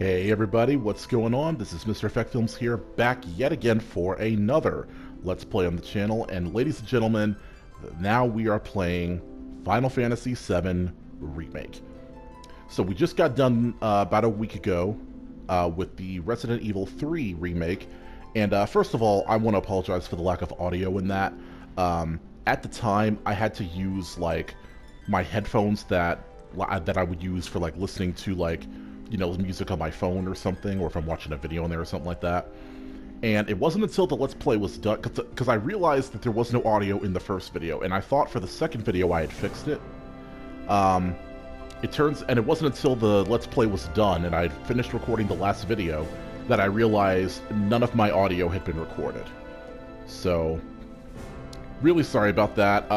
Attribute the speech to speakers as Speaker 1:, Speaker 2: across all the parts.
Speaker 1: Hey everybody, what's going on? This is Mr. Effect Films here, back yet again for another Let's Play on the channel. And ladies and gentlemen, now we are playing Final Fantasy VII Remake. So we just got done about a week ago with the Resident Evil 3 Remake. And first of all, I want to apologize for the lack of audio in that. At the time, I had to use like my headphones that I would use for like listening to like, you know, music on my phone or something, or if I'm watching a video on there or something like that. And it wasn't until the Let's Play was done, because I realized that there was no audio in the first video, and I thought for the second video I had fixed it. And it wasn't until the Let's Play was done and I had finished recording the last video that I realized none of my audio had been recorded. So, really sorry about that.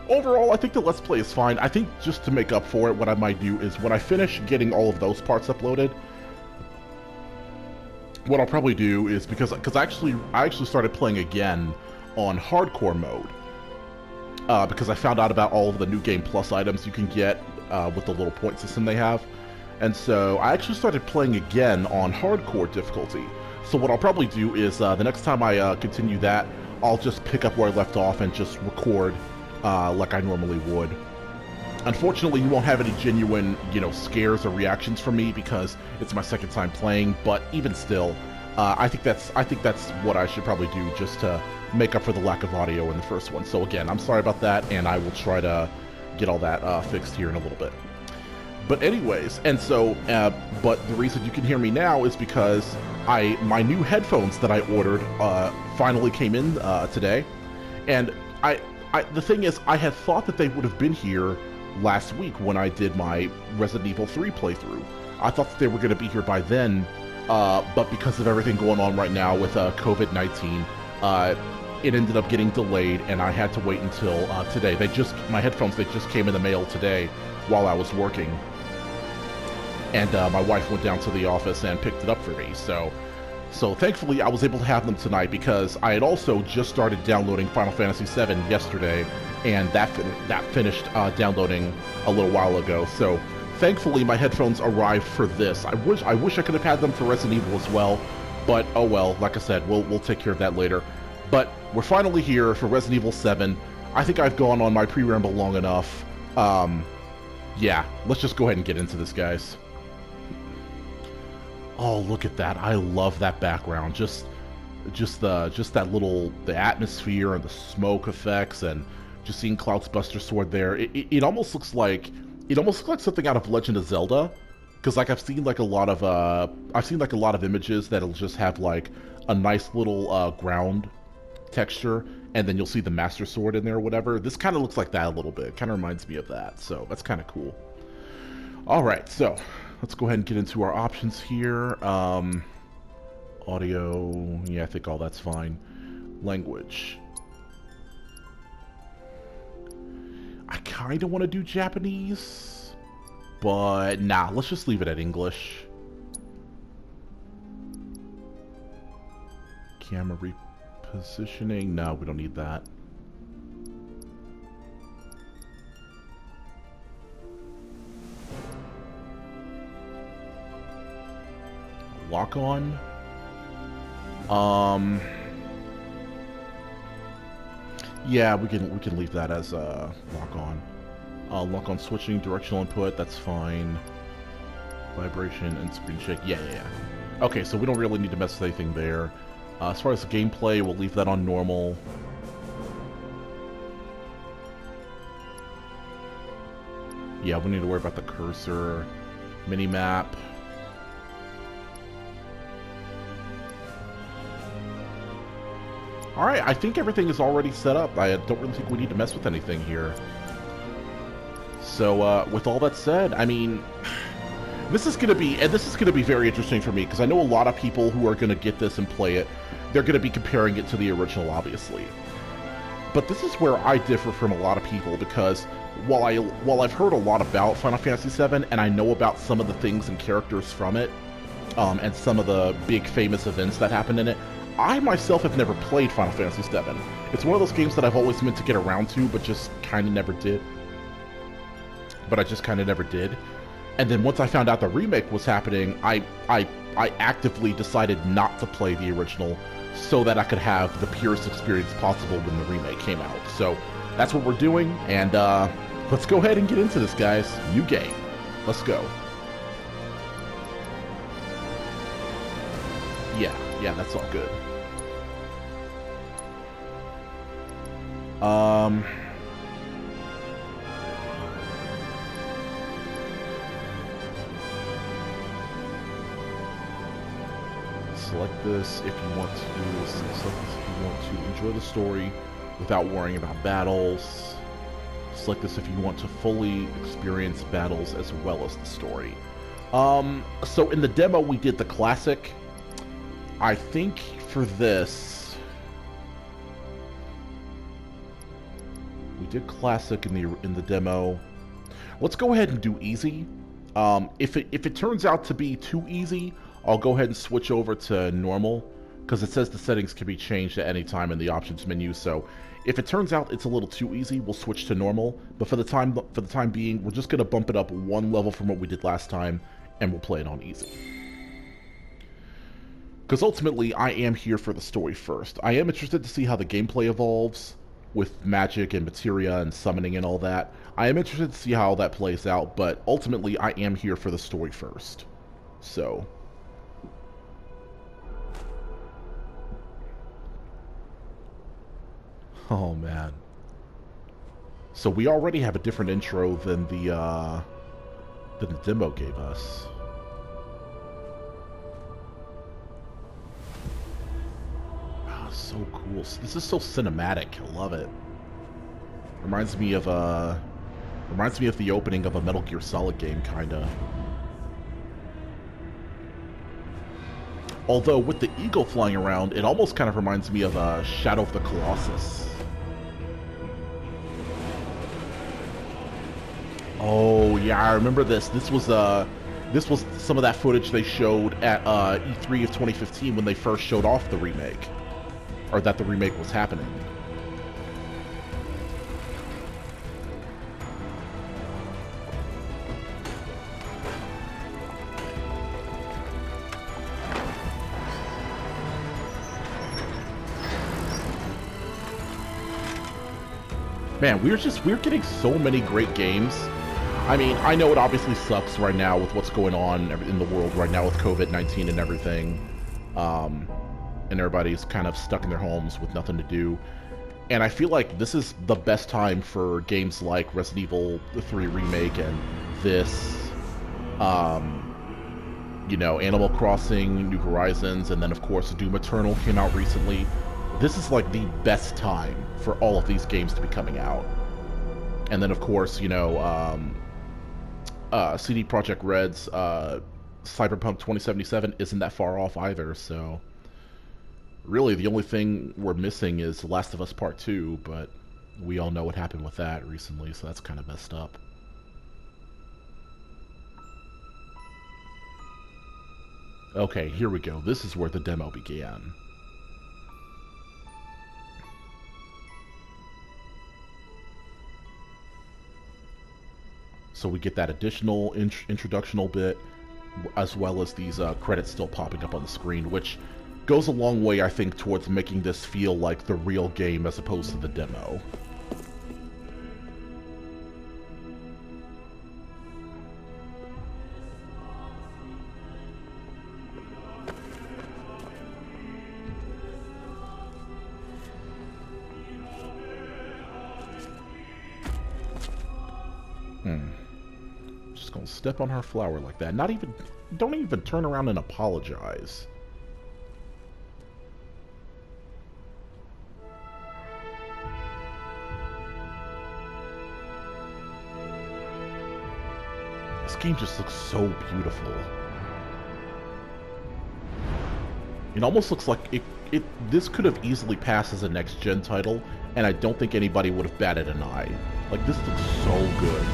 Speaker 1: Overall, I think the Let's Play is fine. I think just to make up for it, what I might do is when I finish getting all of those parts uploaded, what I'll probably do is, because I actually started playing again on hardcore mode, because I found out about all of the new Game Plus items you can get with the little point system they have. And so I actually started playing again on hardcore difficulty. So what I'll probably do is the next time I continue that, I'll just pick up where I left off and just record like I normally would. Unfortunately, you won't have any genuine, you know, scares or reactions from me because it's my second time playing. But even still, I think that's what I should probably do just to make up for the lack of audio in the first one. So again, I'm sorry about that, and I will try to get all that fixed here in a little bit. But anyways, and so, but the reason you can hear me now is because my new headphones that I ordered finally came in today, and the thing is, I had thought that they would have been here last week when I did my Resident Evil 3 playthrough. I thought that they were going to be here by then, but because of everything going on right now with COVID-19, it ended up getting delayed, and I had to wait until today. My headphones, they just came in the mail today while I was working. And my wife went down to the office and picked it up for me, so thankfully I was able to have them tonight, because I had also just started downloading Final Fantasy VII yesterday, and that finished downloading a little while ago. So thankfully my headphones arrived for this. I wish I could have had them for Resident Evil as well, but oh well. Like I said, we'll take care of that later. But we're finally here for Resident Evil 7. I think I've gone on my pre-ramble long enough. Yeah, let's just go ahead and get into this, guys. Oh, look at that. I love that background. Just that little, the atmosphere and the smoke effects, and just seeing Cloud's Buster Sword there. It almost looks like something out of Legend of Zelda, because like I've seen like a lot of images that'll just have like a nice little ground texture, and then you'll see the Master Sword in there or whatever. This kind of looks like that a little bit. Kind of reminds me of that. So that's kind of cool. All right, so let's go ahead and get into our options here. Audio, yeah, I think all that's fine. Language. I kind of want to do Japanese, but nah, let's just leave it at English. Camera repositioning, no, we don't need that. Lock on. Yeah, we can leave that as lock on. Lock on switching, directional input, that's fine. Vibration and screen shake, yeah. Okay, so we don't really need to mess with anything there. As far as the gameplay, we'll leave that on normal. Yeah, we need to worry about the cursor, minimap. Alright, I think everything is already set up. I don't really think we need to mess with anything here. So, with all that said, I mean, this is gonna be very interesting for me, because I know a lot of people who are gonna get this and play it, they're gonna be comparing it to the original, obviously. But this is where I differ from a lot of people, because while I've heard a lot about Final Fantasy VII, and I know about some of the things and characters from it, and some of the big famous events that happened in it, I myself have never played Final Fantasy VII. It's one of those games that I've always meant to get around to, but just kind of never did. And then once I found out the remake was happening, I actively decided not to play the original so that I could have the purest experience possible when the remake came out. So that's what we're doing, and let's go ahead and get into this, guys. New game. Let's go. Yeah, that's all good. Select this if you want to. Select this if you want to enjoy the story without worrying about battles. Select this if you want to fully experience battles as well as the story. So in the demo we did the classic. I think for this we did classic in the demo. Let's go ahead and do easy. If it turns out to be too easy, I'll go ahead and switch over to normal, because it says the settings can be changed at any time in the options menu. So if it turns out it's a little too easy, we'll switch to normal. But for the time being, we're just gonna bump it up one level from what we did last time, and we'll play it on easy. Because ultimately, I am here for the story first. I am interested to see how the gameplay evolves with magic and materia and summoning and all that. I am interested to see how that plays out, but ultimately, I am here for the story first. So oh man. So we already have a different intro than the demo gave us. Wow, so cool. This is so cinematic. I love it. Reminds me of the opening of a Metal Gear Solid game, kinda. Although with the eagle flying around, it almost kind of reminds me of Shadow of the Colossus. Oh yeah, I remember this. This was some of that footage they showed at E3 of 2015 when they first showed off the remake, or that the remake was happening. Man, we're getting so many great games. I mean, I know it obviously sucks right now with what's going on in the world right now with COVID-19 and everything. And everybody's kind of stuck in their homes with nothing to do. And I feel like this is the best time for games like Resident Evil 3 Remake and this, you know, Animal Crossing, New Horizons, and then of course Doom Eternal came out recently. This is like the best time for all of these games to be coming out. And then of course, you know, CD Projekt Red's Cyberpunk 2077 isn't that far off either, so really the only thing we're missing is Last of Us Part 2, but we all know what happened with that recently, so that's kind of messed up. Okay, here we go. This is where the demo began. So we get that additional introductional bit, as well as these credits still popping up on the screen, which goes a long way, I think, towards making this feel like the real game as opposed to the demo. Just gonna step on her flower like that. Don't even turn around and apologize. This game just looks so beautiful. It almost looks like this could have easily passed as a next-gen title, and I don't think anybody would have batted an eye. Like, this looks so good.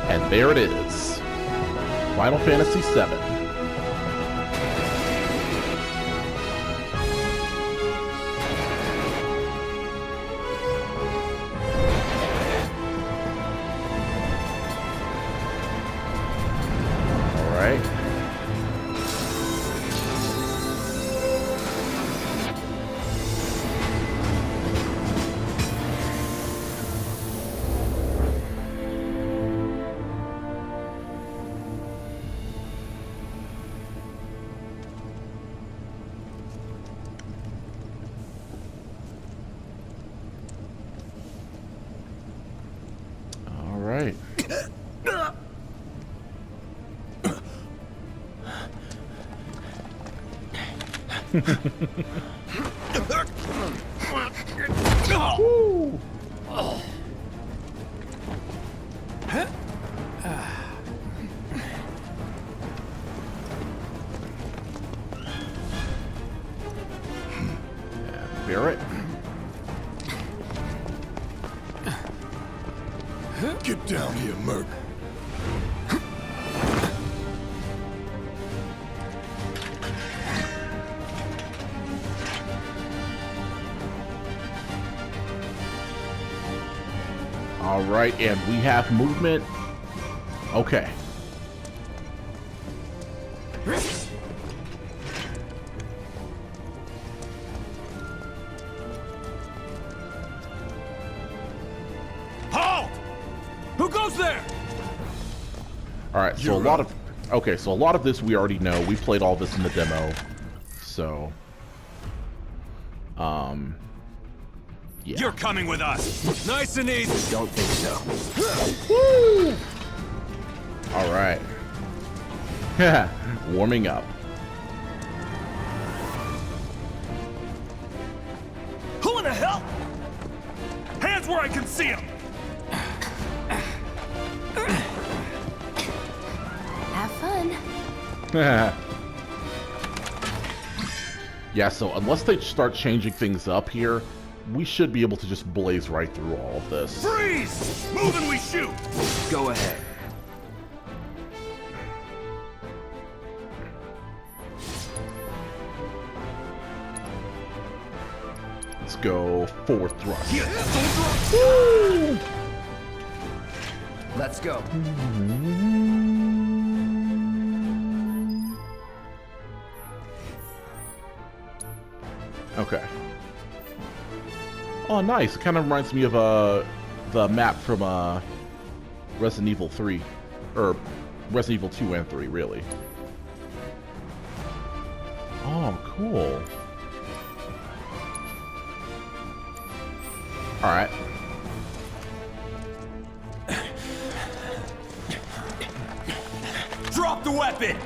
Speaker 1: And there it is. Final Fantasy VII. Right. Barrett.
Speaker 2: Get down here, Merc.
Speaker 1: All right, and we have movement. Okay.
Speaker 2: Halt! Who goes there?
Speaker 1: All right, so a lot of this we already know. We played all this in the demo. So yeah.
Speaker 2: You're coming with us. Nice and easy.
Speaker 3: Don't think so.
Speaker 1: Woo! All right. Warming up.
Speaker 2: Who in the hell? Hands where I can see them.
Speaker 4: Have fun.
Speaker 1: Yeah, so unless they start changing things up here, we should be able to just blaze right through all of this.
Speaker 2: Freeze! Move and we shoot.
Speaker 3: Go ahead.
Speaker 1: Let's go forward thrust.
Speaker 2: Woo!
Speaker 3: Let's go.
Speaker 1: Okay. Oh, nice. It kind of reminds me of the map from Resident Evil 3, or Resident Evil 2 and 3, really. Oh, cool. All right.
Speaker 2: Drop the weapon.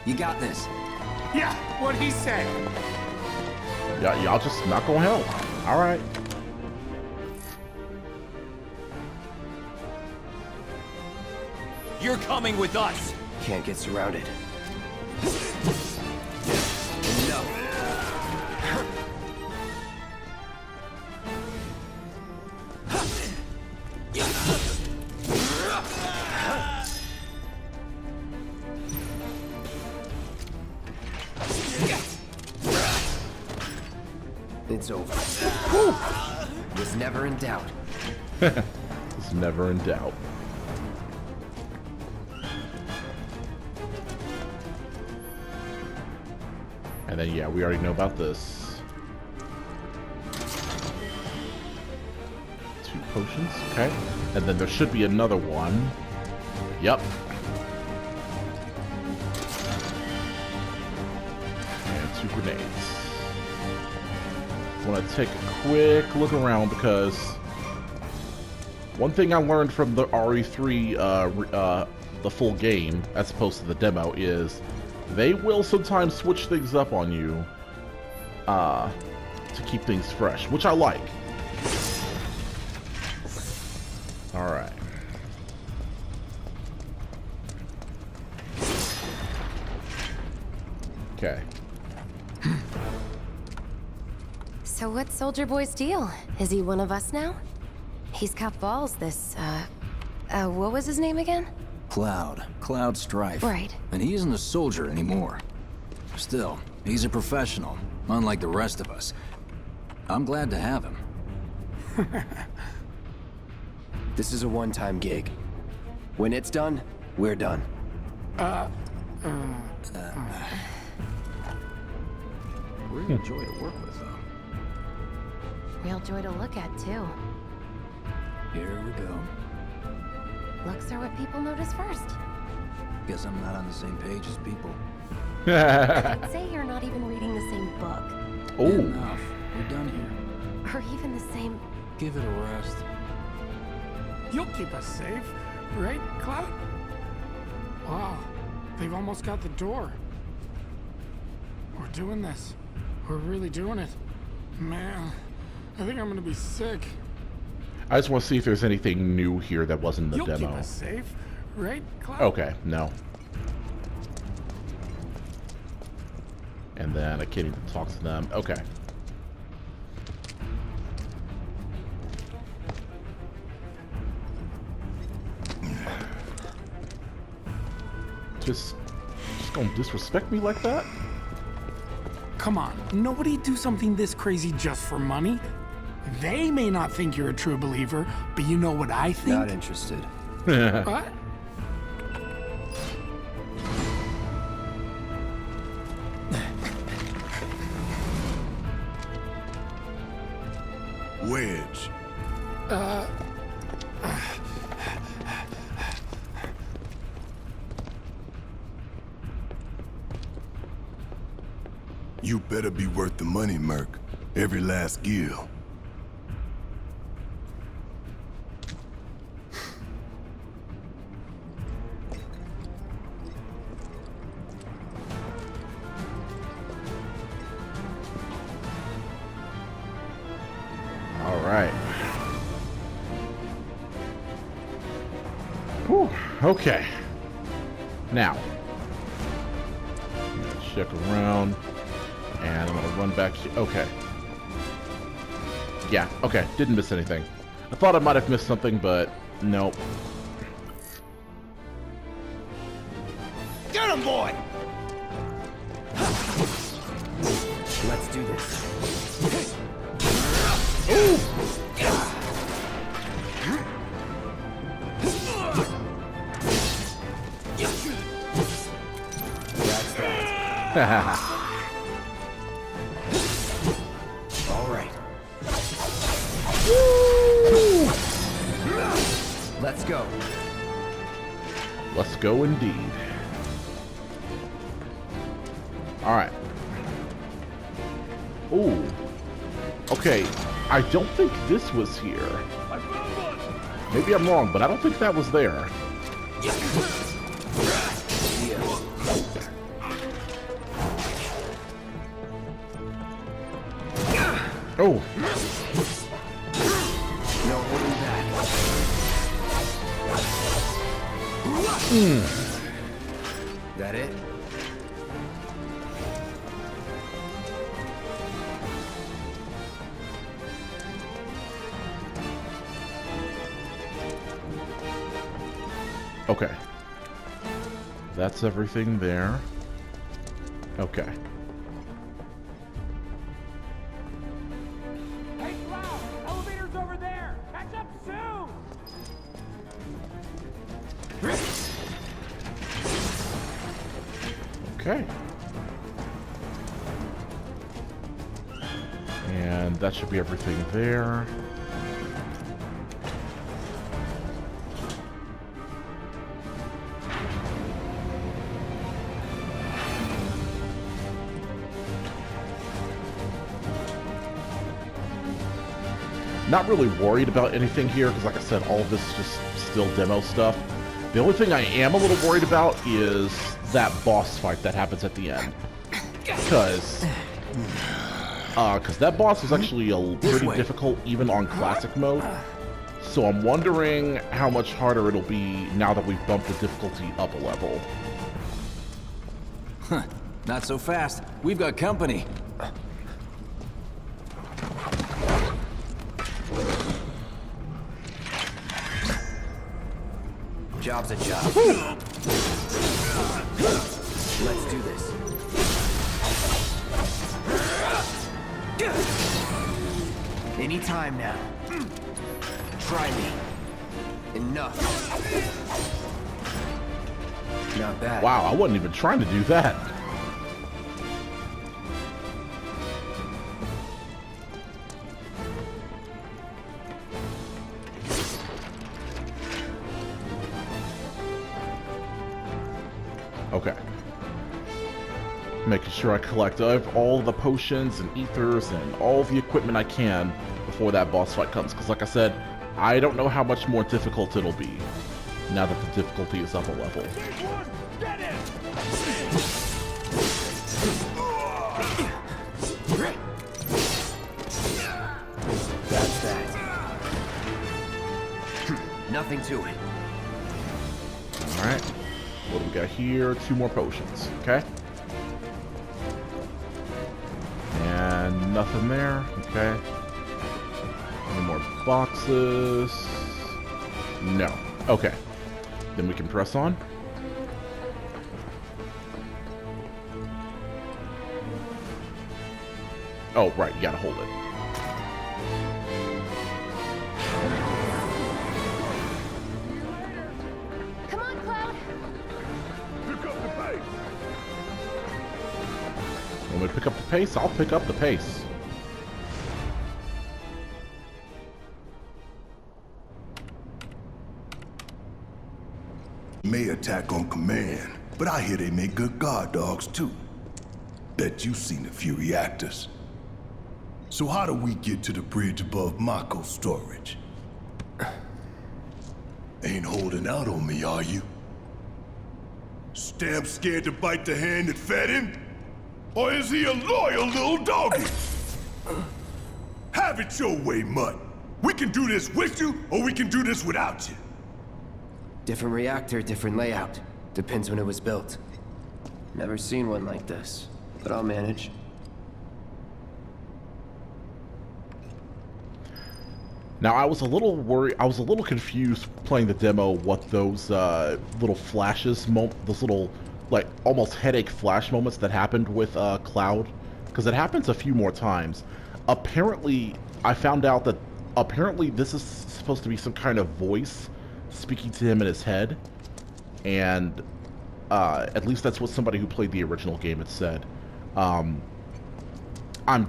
Speaker 3: You got this.
Speaker 2: Yeah, what he said.
Speaker 1: Yeah, y'all just not gonna help. All right.
Speaker 2: You're coming with us.
Speaker 3: Can't get surrounded. No. It's over. Woo! Was never in doubt.
Speaker 1: It's never in doubt. And then, yeah, we already know about this. 2 potions, okay. And then there should be another one. Yep. And 2 grenades. I want to take a quick look around because one thing I learned from the RE3, the full game, as opposed to the demo, is they will sometimes switch things up on you to keep things fresh, which I like. Alright. Okay.
Speaker 4: So what's Soldier Boy's deal? Is he one of us now? He's got balls, this, What was his name again?
Speaker 5: Cloud Strife.
Speaker 4: Right.
Speaker 5: And he isn't a soldier anymore. Still, he's a professional, unlike the rest of us. I'm glad to have him.
Speaker 3: This is a one-time gig. When it's done, we're done.
Speaker 5: We're a joy to work with, though.
Speaker 4: Real joy to look at, too.
Speaker 5: Here we go.
Speaker 4: Looks are what people notice first.
Speaker 5: Guess I'm not on the same page as people.
Speaker 4: I'd say you're not even reading the same book.
Speaker 1: Oh.
Speaker 5: Enough. We're done here.
Speaker 4: Or even the same...
Speaker 5: Give it a rest.
Speaker 6: You'll keep us safe, right, Cloud? Wow, they've almost got the door. We're doing this. We're really doing it. Man, I think I'm gonna be sick.
Speaker 1: I just want to see if there's anything new here that wasn't in the
Speaker 6: You'll
Speaker 1: demo.
Speaker 6: keep us safe, right, Cloud?
Speaker 1: Okay, no. And then I can't even talk to them. Okay. Just gonna disrespect me like that?
Speaker 6: Come on, nobody do something this crazy just for money. They may not think you're a true believer, but you know what I think?
Speaker 3: Not interested.
Speaker 6: What?
Speaker 2: Wedge.
Speaker 7: You better be worth the money, Merc. Every last gill.
Speaker 1: All right. Whew, okay. Now, I'm gonna check around, and I'm gonna run back to. Okay. Yeah. Okay. Didn't miss anything. I thought I might have missed something, but nope.
Speaker 2: Get him, boy!
Speaker 3: Let's do this. All right. Let's go.
Speaker 1: Let's go indeed. All right. Ooh. Okay. I don't think this was here. Maybe I'm wrong, but I don't think that was there. Oh.
Speaker 3: No holding back. That it?
Speaker 1: Okay. That's everything there. Okay.
Speaker 2: Hey, Cloud! Elevator's over there! Catch up soon!
Speaker 1: Okay. And that should be everything there. Not really worried about anything here, because like I said, all of this is just still demo stuff. The only thing I am a little worried about is that boss fight that happens at the end. Because that boss is actually pretty difficult even on classic mode. So I'm wondering how much harder it'll be now that we've bumped the difficulty up a level.
Speaker 5: Huh. Not so fast. We've got company.
Speaker 3: Job's a job. Let's do this. Anytime now. Try me. Enough. Not bad.
Speaker 1: Wow, I wasn't even trying to do that. Okay. Making sure I collect all the potions and ethers and all the equipment I can before that boss fight comes. Because like I said, I don't know how much more difficult it'll be now that the difficulty is up a level.
Speaker 3: That's that. Nothing to it.
Speaker 1: Alright. What do we got here? 2 more potions. Okay. And nothing there. Okay. Any more boxes? No. Okay. Then we can press on. Oh, right. You gotta hold it.
Speaker 4: Come on, Cloud.
Speaker 1: Want me to pick up the pace? I'll pick up the pace.
Speaker 7: May attack on command, but I hear they make good guard dogs too. Bet you've seen a few reactors. So how do we get to the bridge above Mako storage? Ain't holding out on me, are you? Stamp scared to bite the hand that fed him? Or is he a loyal little doggy? Have it your way, Mutt. We can do this with you, or we can do this without you.
Speaker 3: Different reactor, different layout. Depends when it was built. Never seen one like this, but I'll manage.
Speaker 1: Now, I was a little worried, I was a little confused playing the demo what those little flashes, those little, like, almost headache flash moments that happened with Cloud, because it happens a few more times. Apparently, I found out that apparently this is supposed to be some kind of voice speaking to him in his head, and at least that's what somebody who played the original game had said. I'm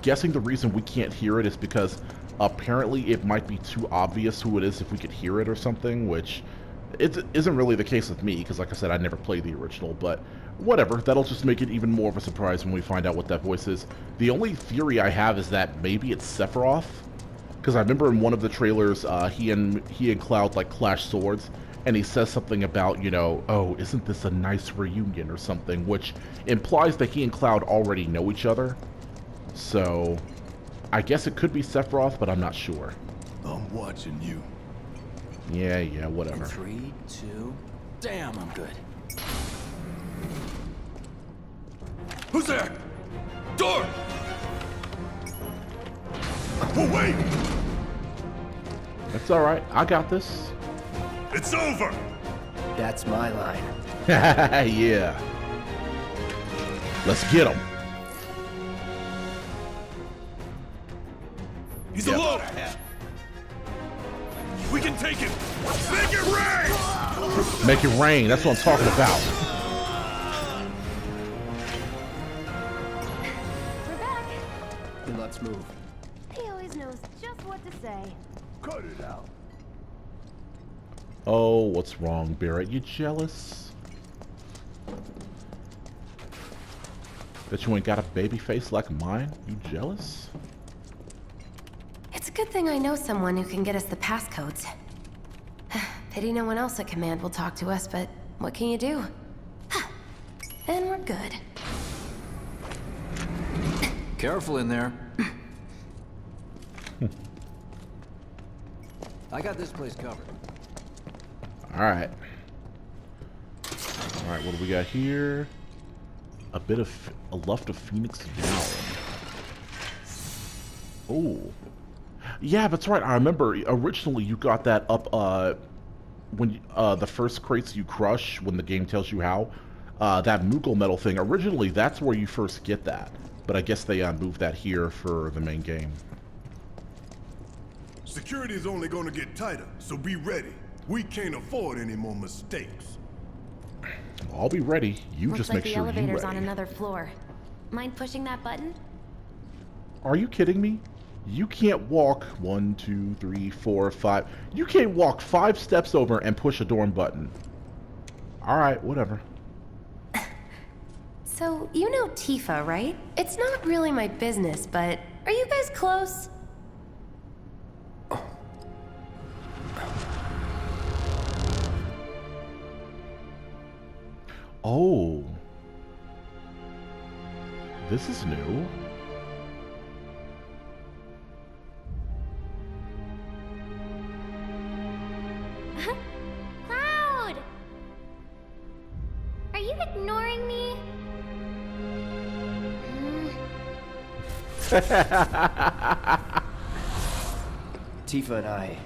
Speaker 1: guessing the reason we can't hear it is because apparently it might be too obvious who it is if we could hear it or something, which it isn't really the case with me, because like I said, I never played the original, but whatever, that'll just make it even more of a surprise when we find out what that voice is. The only theory I have is that maybe it's Sephiroth, because I remember in one of the trailers, he and Cloud like clash swords, and he says something about, you know, oh, isn't this a nice reunion or something, which implies that he and Cloud already know each other. So I guess it could be Sephiroth, but I'm not sure.
Speaker 7: I'm watching you.
Speaker 1: Yeah, whatever.
Speaker 5: 3, 2, damn, I'm good.
Speaker 2: Who's there? Door!
Speaker 7: Oh, wait!
Speaker 1: That's alright, I got this.
Speaker 2: It's over!
Speaker 3: That's my line.
Speaker 1: Yeah. Let's get him.
Speaker 2: He's
Speaker 1: Yep.
Speaker 2: alone! We can take him! Make it rain!
Speaker 1: Make it rain, that's what I'm talking about.
Speaker 4: We're back.
Speaker 3: Then let's move.
Speaker 4: He always knows just what to say.
Speaker 7: Cut it out.
Speaker 1: Oh, what's wrong, Barrett? You jealous? That you ain't got a baby face like mine? You jealous?
Speaker 4: It's a good thing I know someone who can get us the passcodes. Pity no one else at command will talk to us, but what can you do? And we're good.
Speaker 5: Careful in there. I got this place covered.
Speaker 1: Alright. Alright, what do we got here? A bit of a luft of Phoenix down. Oh. Yeah, that's right. I remember originally you got that up the first crates you crush when the game tells you how, that Mako metal thing, originally that's where you first get that. But I guess they moved that here for the main game.
Speaker 7: Security is only gonna get tighter, so be ready. We can't afford any more mistakes.
Speaker 1: I'll be ready. You
Speaker 4: Looks
Speaker 1: just
Speaker 4: like
Speaker 1: make
Speaker 4: the
Speaker 1: sure you're
Speaker 4: elevator's
Speaker 1: ready.
Speaker 4: on another floor. Mind pushing that button?
Speaker 1: Are you kidding me? You can't walk 1, 2, 3, 4, 5. You can't walk 5 steps over and push a door button. Alright, whatever.
Speaker 4: So, you know Tifa, right? It's not really my business, but are you guys close?
Speaker 1: Oh. This is new.
Speaker 8: Cloud! Are you ignoring me?
Speaker 3: Tifa and I...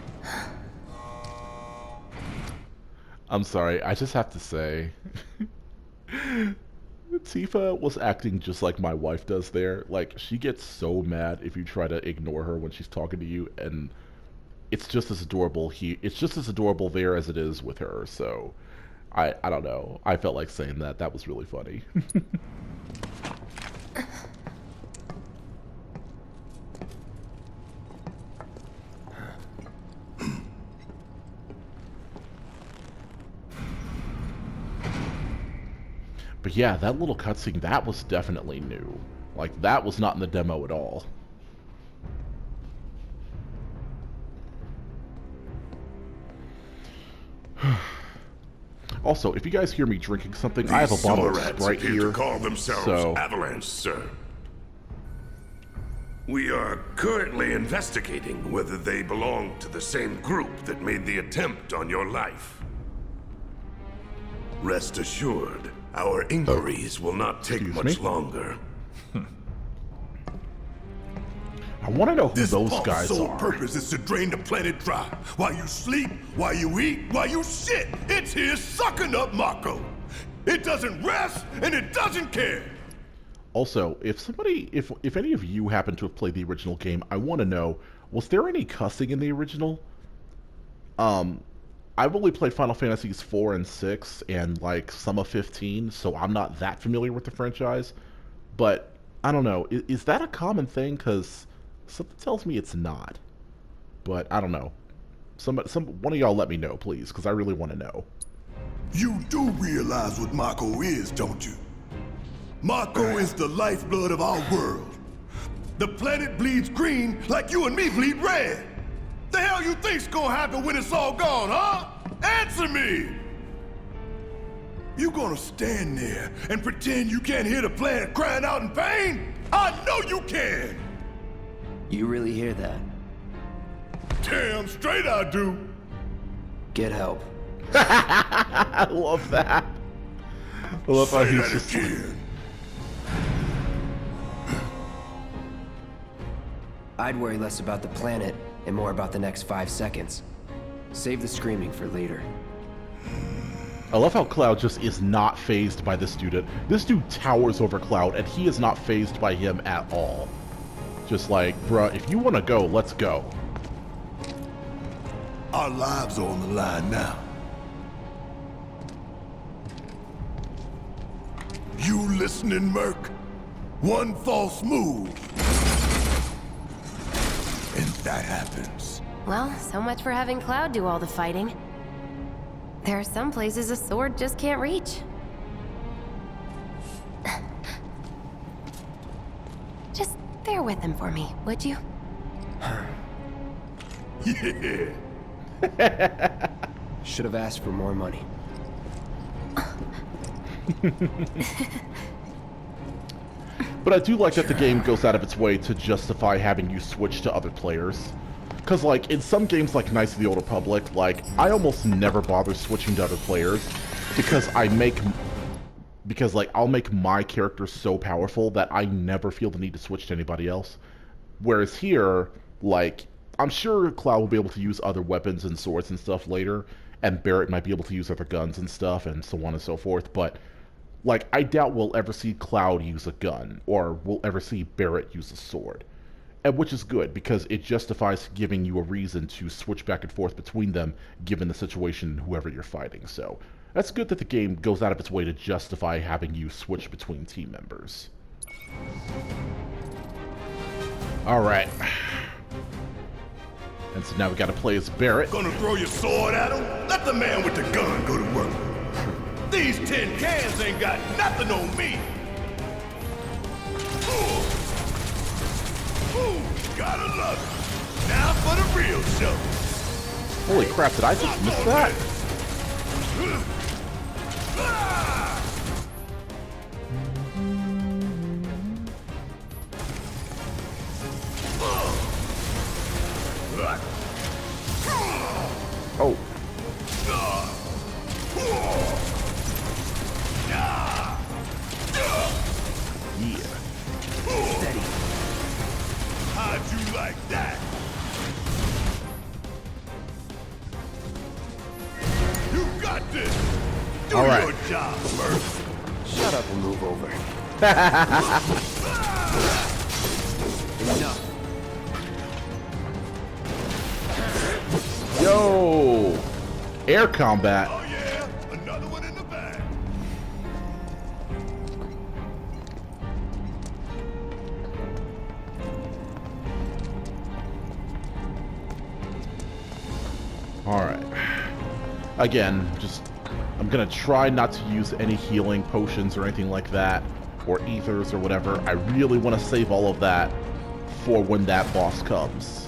Speaker 1: I'm sorry, I just have to say, Tifa was acting just like my wife does there. Like, she gets so mad if you try to ignore her when she's talking to you, and it's just as adorable it's just as adorable there as it is with her, so I don't know. I felt like saying that. That was really funny. But yeah, that little cutscene, that was definitely new. Like, that was not in the demo at all. Also, if you guys hear me drinking something, I have a bottle of Sprite here.
Speaker 9: Call themselves
Speaker 1: so
Speaker 9: Avalanche, sir. We are currently investigating whether they belong to the same group that made the attempt on your life. Rest assured, our inquiries will not take much longer.
Speaker 1: I want to know who
Speaker 7: This
Speaker 1: those
Speaker 7: pump's
Speaker 1: guys
Speaker 7: sole
Speaker 1: are.
Speaker 7: purpose is to drain the planet dry. While you sleep, while you eat, while you shit, it's here sucking up Mako. It doesn't rest, and it doesn't care.
Speaker 1: Also, if any of you happen to have played the original game, I want to know, was there any cussing in the original? I've only played Final Fantasies 4 and 6 and like some of 15, so I'm not that familiar with the franchise. But I don't know, is that a common thing? Because something tells me it's not. But I don't know. One of y'all let me know, please, because I really want to know.
Speaker 7: You do realize what Mako is, don't you? Mako is the lifeblood of our world. The planet bleeds green like you and me bleed red. The hell you think's gonna happen when it's all gone, huh? Answer me! You gonna stand there and pretend you can't hear the planet crying out in pain? I know you can!
Speaker 3: You really hear that?
Speaker 7: Damn straight I do!
Speaker 3: Get help.
Speaker 1: I love that. I love how
Speaker 7: Say
Speaker 1: he's
Speaker 7: that
Speaker 1: just
Speaker 7: again.
Speaker 3: I'd worry less about the planet and more about the next 5 seconds. Save the screaming for later.
Speaker 1: I love how Cloud just is not fazed by this dude. This dude towers over Cloud, and he is not fazed by him at all. Just like, bruh, if you want to go, let's go.
Speaker 7: Our lives are on the line now. You listening, Merc? One false move. And that happens.
Speaker 4: Well, so much for having Cloud do all the fighting. There are some places a sword just can't reach. Just bear with him for me, would you?
Speaker 7: Yeah.
Speaker 3: Should have asked for more money.
Speaker 1: But I do like that the game goes out of its way to justify having you switch to other players. Because, like, in some games like Knights of the Old Republic, like, I almost never bother switching to other players because I'll make my character so powerful that I never feel the need to switch to anybody else. Whereas here, like, I'm sure Cloud will be able to use other weapons and swords and stuff later, and Barrett might be able to use other guns and stuff, and so on and so forth, but, like, I doubt we'll ever see Cloud use a gun, or we'll ever see Barrett use a sword. And which is good, because it justifies giving you a reason to switch back and forth between them, given the situation and whoever you're fighting. So, that's good that the game goes out of its way to justify having you switch between team members. Alright. And so now we gotta play as Barrett.
Speaker 7: Gonna throw your sword at him? Let the man with the gun go to work. These tin cans ain't got nothing on me. Ooh, gotta love it. Now for the real show.
Speaker 1: Holy crap, did I just miss that? Oh. Yeah.
Speaker 3: Steady.
Speaker 7: How'd you like that? You got this. Do
Speaker 1: All right.
Speaker 7: your job first.
Speaker 3: Shut up and move over. Enough.
Speaker 1: Yo! Air combat.
Speaker 7: Oh yeah, another one in the bag.
Speaker 1: Alright. Again, I'm gonna try not to use any healing potions or anything like that, or ethers or whatever. I really want to save all of that for when that boss comes.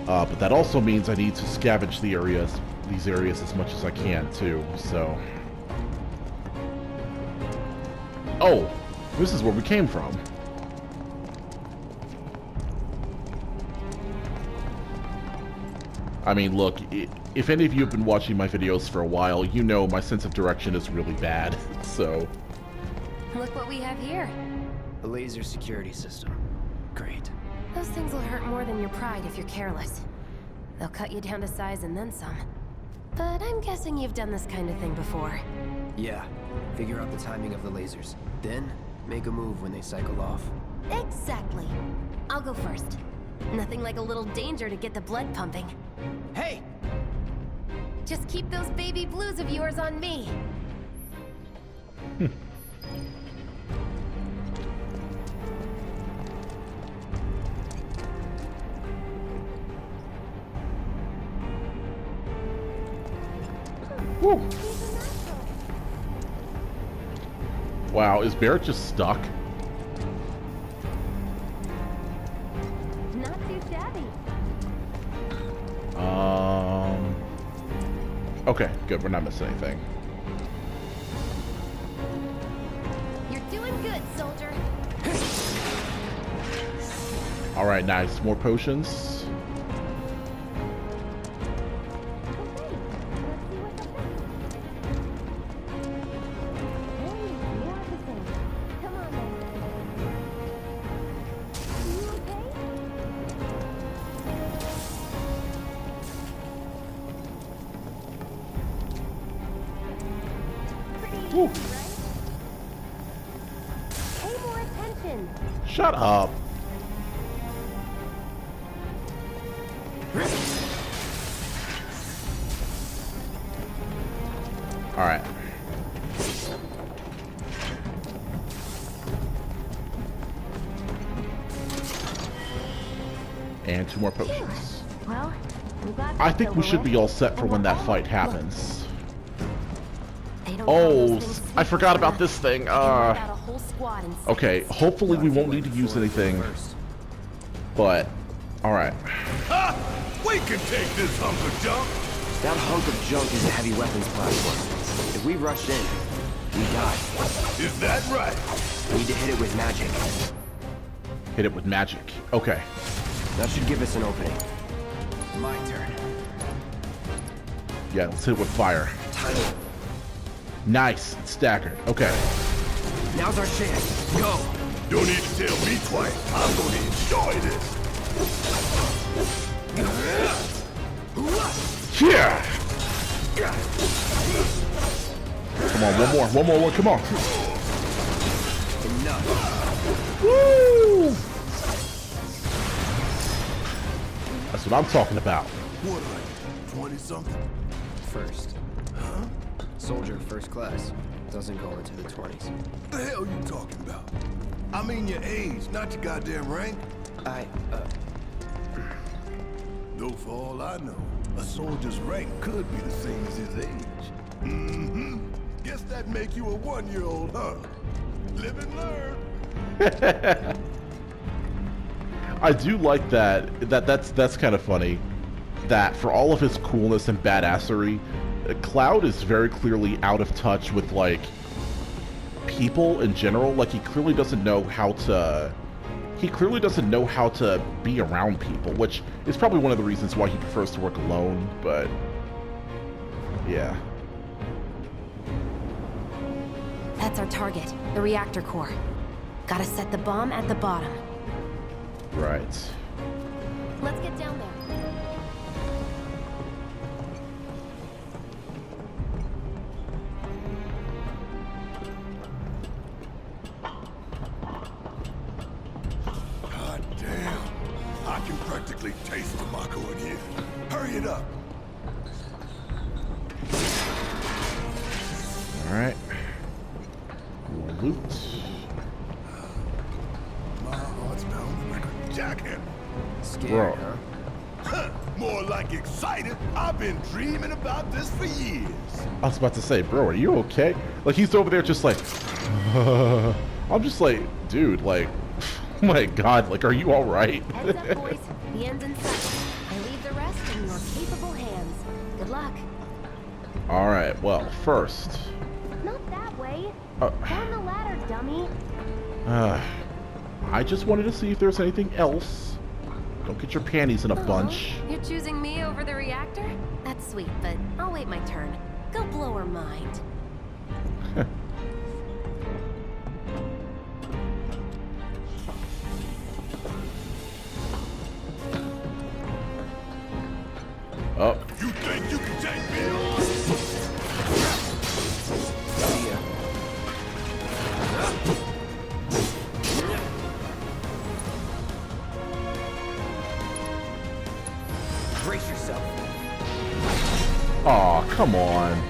Speaker 1: But that also means I need to scavenge these areas as much as I can too, so... Oh! This is where we came from. I mean, look, if any of you have been watching my videos for a while, you know my sense of direction is really bad, so...
Speaker 4: Look what we have here.
Speaker 3: A laser security system. Great.
Speaker 4: Those things will hurt more than your pride if you're careless. They'll cut you down to size and then some. But I'm guessing you've done this kind of thing before.
Speaker 3: Yeah. Figure out the timing of the lasers. Then, make a move when they cycle off.
Speaker 4: Exactly. I'll go first. Nothing like a little danger to get the blood pumping.
Speaker 3: Hey!
Speaker 4: Just keep those baby blues of yours on me.
Speaker 1: Woo. Wow, is Barrett just stuck?
Speaker 4: Not too shabby.
Speaker 1: Okay, good. We're not missing anything.
Speaker 4: You're doing good, soldier.
Speaker 1: All right, nice. More potions. Woo.
Speaker 4: Pay more attention.
Speaker 1: Shut up. All right. And 2 more potions.
Speaker 4: Well, I'm glad
Speaker 1: I think we should be all set for when that fight happens. Oh, I forgot about this thing. Okay, hopefully we won't need to use anything. But, alright.
Speaker 7: Ha! We can take this hunk of junk.
Speaker 3: That hunk of junk is a heavy weapons platform. If we rush in, we die.
Speaker 7: Is that right?
Speaker 3: Need to hit it with magic.
Speaker 1: Hit it with magic. Okay.
Speaker 3: That should give us an opening. My turn.
Speaker 1: Yeah, let's hit it with fire.
Speaker 3: Time.
Speaker 1: Nice. It's staggered. Okay.
Speaker 3: Now's our chance. Go.
Speaker 7: Don't need to tell me twice. I'm gonna enjoy this.
Speaker 1: Yeah! Come on, one more, come on. Woo! That's what I'm talking about.
Speaker 7: What are you, 20-something?
Speaker 3: First.
Speaker 7: Huh?
Speaker 3: Soldier first class. Doesn't go into the 20s.
Speaker 7: The hell you talking about? I mean your age, not your goddamn rank. Though for all I know, a soldier's rank could be the same as his age. Mm-hmm. Guess that make you a 1-year-old, huh? Live and learn.
Speaker 1: I do like that's kind of funny. That for all of his coolness and badassery, Cloud is very clearly out of touch with like people in general. Like he clearly doesn't know how to be around people, which is probably one of the reasons why he prefers to work alone, but yeah.
Speaker 4: That's our target, the reactor core. Gotta set the bomb at the bottom.
Speaker 1: Right.
Speaker 4: Let's get down there.
Speaker 7: God damn. I can practically taste the Mako in here. Hurry it up.
Speaker 1: Alright. More loot.
Speaker 7: My heart's pounding like a jackhammer.
Speaker 3: Scared,
Speaker 1: Bro.
Speaker 3: huh?
Speaker 7: More like excited. I've been dreaming about this for years.
Speaker 1: I was about to say, bro, are you okay? Like he's over there just like I'm just like, dude, like oh my god, like are you alright?
Speaker 4: Heads up, boys. The end's in sight. I leave the rest in your capable hands. Good luck.
Speaker 1: Alright, well, first.
Speaker 4: Not that way. Down the ladder, dummy.
Speaker 1: I just wanted to see if there's anything else. Don't get your panties in a bunch.
Speaker 4: You're choosing me over the reactor? That's sweet, but I'll wait my turn. Go blow her mind.
Speaker 1: Oh.
Speaker 7: You think you can take me on?
Speaker 3: See ya. Brace yourself.
Speaker 1: Aw, come on.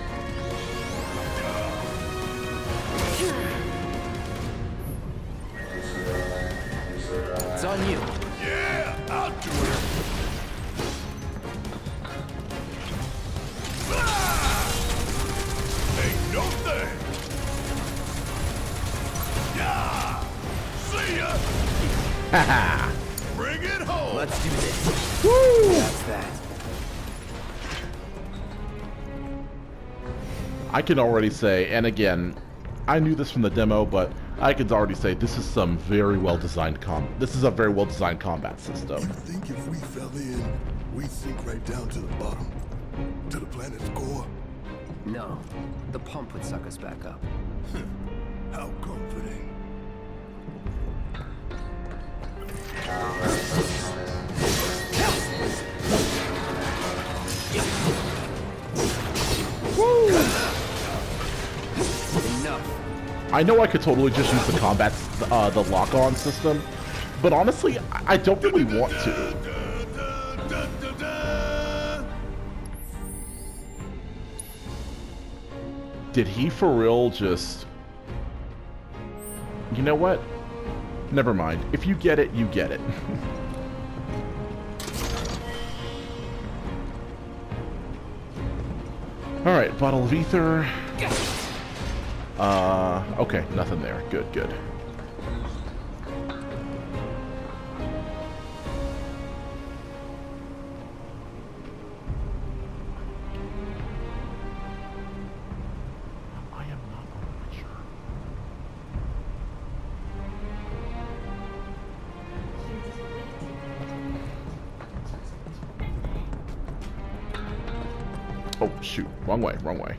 Speaker 3: It's on you.
Speaker 7: Yeah, I'll do it. Ain't no thing. Yeah. See ya.
Speaker 1: Haha.
Speaker 7: Bring it home.
Speaker 3: Let's do this.
Speaker 1: Woo!
Speaker 3: That's that.
Speaker 1: I can already say, and again, I knew this from the demo, but I could already say this is some very well designed This is a very well designed combat system.
Speaker 7: You think if we fell in, we'd sink right down to the bottom? To the planet's core?
Speaker 3: No. The pump would suck us back up.
Speaker 7: How comforting.
Speaker 3: Enough.
Speaker 1: I know I could totally just use the the lock-on system, but honestly, I don't really want to. Did he for real just... You know what? Never mind. If you get it, you get it. Alright, bottle of ether. Okay, nothing there. Good, good. I am not quite sure. Oh, shoot. Wrong way, wrong way.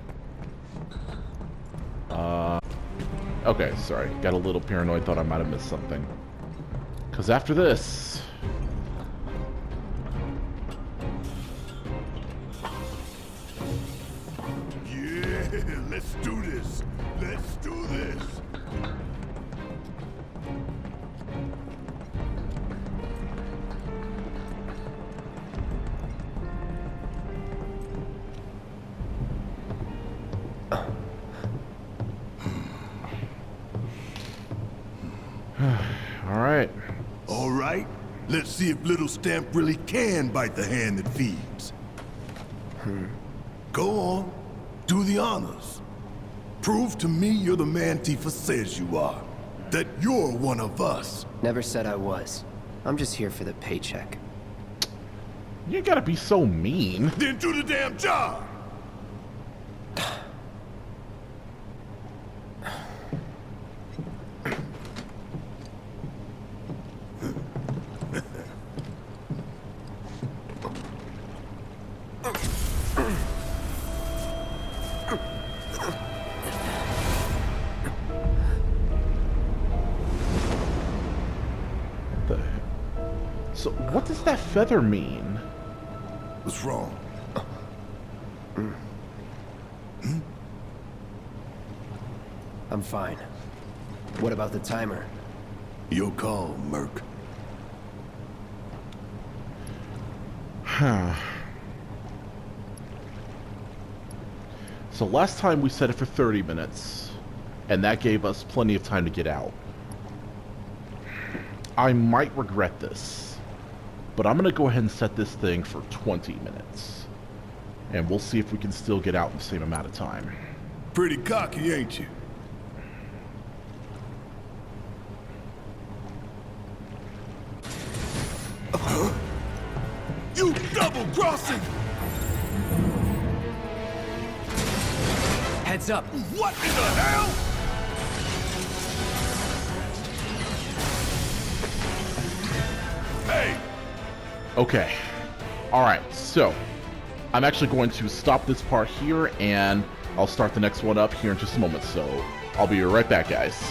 Speaker 1: Okay, sorry. Got a little paranoid, thought I might have missed something. Because after this...
Speaker 7: let's do this. Let's do this. All right, let's see if little Stamp really can bite the hand that feeds. Go on, do the honors. Prove to me you're the man Tifa says you are. That you're one of us.
Speaker 3: Never said I was. I'm just here for the paycheck.
Speaker 1: You gotta be so mean.
Speaker 7: Then do the damn job!
Speaker 1: So, what does that feather mean?
Speaker 7: What's wrong?
Speaker 3: I'm fine. What about the timer?
Speaker 7: Your call, Merc.
Speaker 1: So last time we set it for 30 minutes, and that gave us plenty of time to get out. I might regret this, but I'm gonna go ahead and set this thing for 20 minutes. And we'll see if we can still get out in the same amount of time.
Speaker 7: Pretty cocky, ain't you? You double-crossing!
Speaker 3: Heads up!
Speaker 7: What in the hell? Hey!
Speaker 1: Okay. Alright, so I'm actually going to stop this part here, and I'll start the next one up here in just a moment, so I'll be right back, guys.